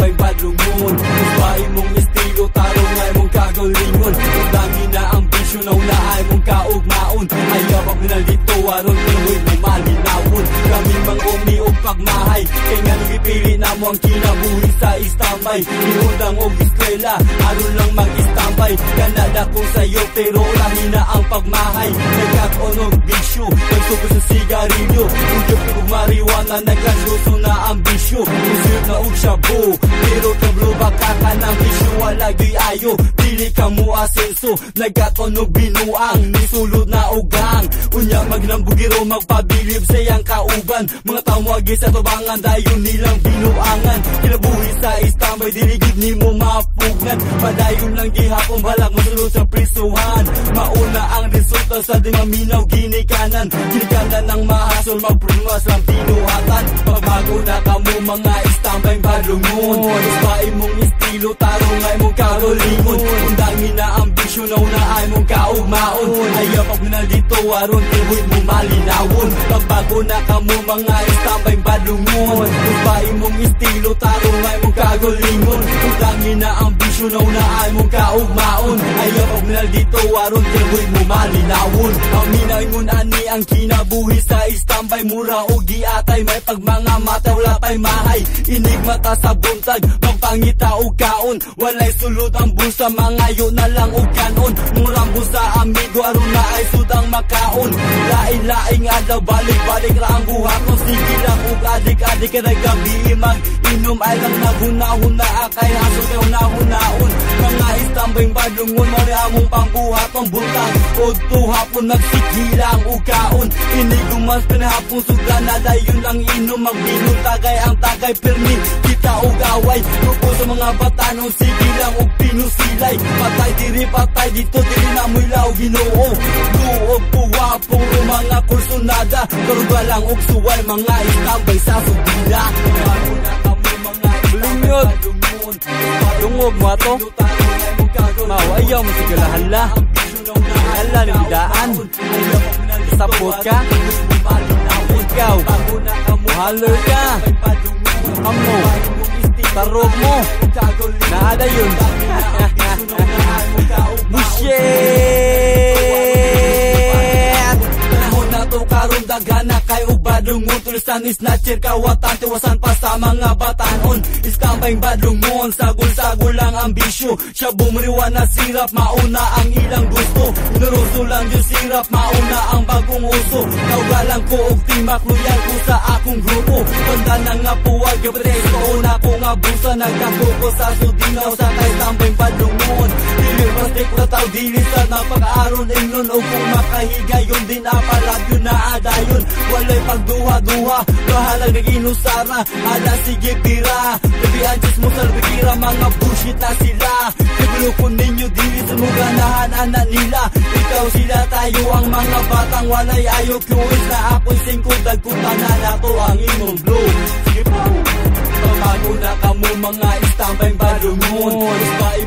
istambay badlungon. Usbay mong estilo, tarong ay mong kagalingon. Dami na ambisyon, naunahay mong kaugmaon. Ayaw pag nalito, aron kinamoy mo malinawon. Kami mang umiog pagmahay, kaya nga nagipili na mo ang kinabuhi sa istambay. Iundang og eskwela, aron lang mag-istambay. Kanada ko sa'yo, pero lahi na ang pagmahay. Nagkatonog bisyo, nagsuko sa sigarilyo. Ugyop kong mariwana, nagkasuso na ambisyo. Usip na og shabu, pero tablo baka ka ng bisyo. Walagyo'y ayo, dili ka mo asenso. Nagkatonog binuang, nisulod na ugang. Unya magnambugiro, magpabilib sayang kauban. Mga tawagi sa tubangan, dayon nilang binuangan. Kinabuhi sa istambay, diligid ni mo mapugnan. Padayon lang gihapon, balak masulod sa prisuhan. Mauna ang resulta sa di maminaw ginikanan. Ginikanan ng mahasol, magprumas lang pinuhatan. Pagbago na ka mo mga istambay badlungon. Usbay mong estilo, tarong ay mong karolingon. Undangin na ambisyon, na ay mong kaugmaon. Ayaw pag nalito, aron tibuy mo malinawon. Pagbago na ka mo mga istambay badlungon. Usbay mong estilo, tarong ay mong karolingon. Undangin na ambisyon, na ay mong kaugmaon. Ayaw pag nalito, aron tibuy mo malinawon. Paminayngon ani ang kinabuhi sa istambay. Mura o giatay, may pag mga mata wala pa'y mahay. Inig mata sa buntag, magpangita o kaon. Walay sulod ang busa, mangayo na lang o kanon. Murang busa amigo, aron na ay sudang makaon. Laing-laing adlaw, balik-balik ra ang buhaton. Sige lang o adik-adik ka gabi, mag-inom ay lang naghuna-huna. Akay haso kayo nahunaon. Mga istambay badlungon, mori among pangbuhaton. Buntag o tuhapon, nagsigilang o kaon. Inigumas pinahapon, sugla na dayon lang inom. Magbinong tagay ang tagay, permi kita o gaway. Grupo sa mga batanon, sige lang o pinusilay. Patay diri, patay dito, diri na mo'y lao ginoo. Luog puwapong mga kursunada. Karuga lang og suway, mga istambay sa subila. Bago na kamo mga istambay badlungon. Dungog mo ato, mawayaw mo sigalahan la. Hala ng daan, sapot ka. Ikaw, haller ka. Amo, tarog mo. Naada yun. Bushit! Panahon na to karon dagana kay badlungon. Tulisan is snatcher, kawatan, tiwasan pa sa mga batanon. Istambay badlungon, sagol-sagol lang ambisyo. Siya bumriwa na sirap, mauna ang ilang gusto. Inuruso lang yung sirap, mauna ang bagong uso. Naugalang ko og timak, loyal ko sa akong grupo. Banda na nga puwag, preso na ko nga busa. Nagkakuko sa sudinaw sa kay istambay badlungon. Dili plastic na tao, dili sa napag-aaron ingnon. O kung makahigayon din aparadyo na adayon. Walay pagduha-duha, bahalang nag-inusara. Ala sige bira, labihan just mo salbikira. Mga bullshit na sila, ibulukon ninyo dili sa muganahan anak nila. Ikaw sila tayo ang mga batang walay ayo. Kuwis na ako'y singkod, dagkutan na nato ang imong blow. Sige po, pamago na kamo mga istambay badlungon. Usbay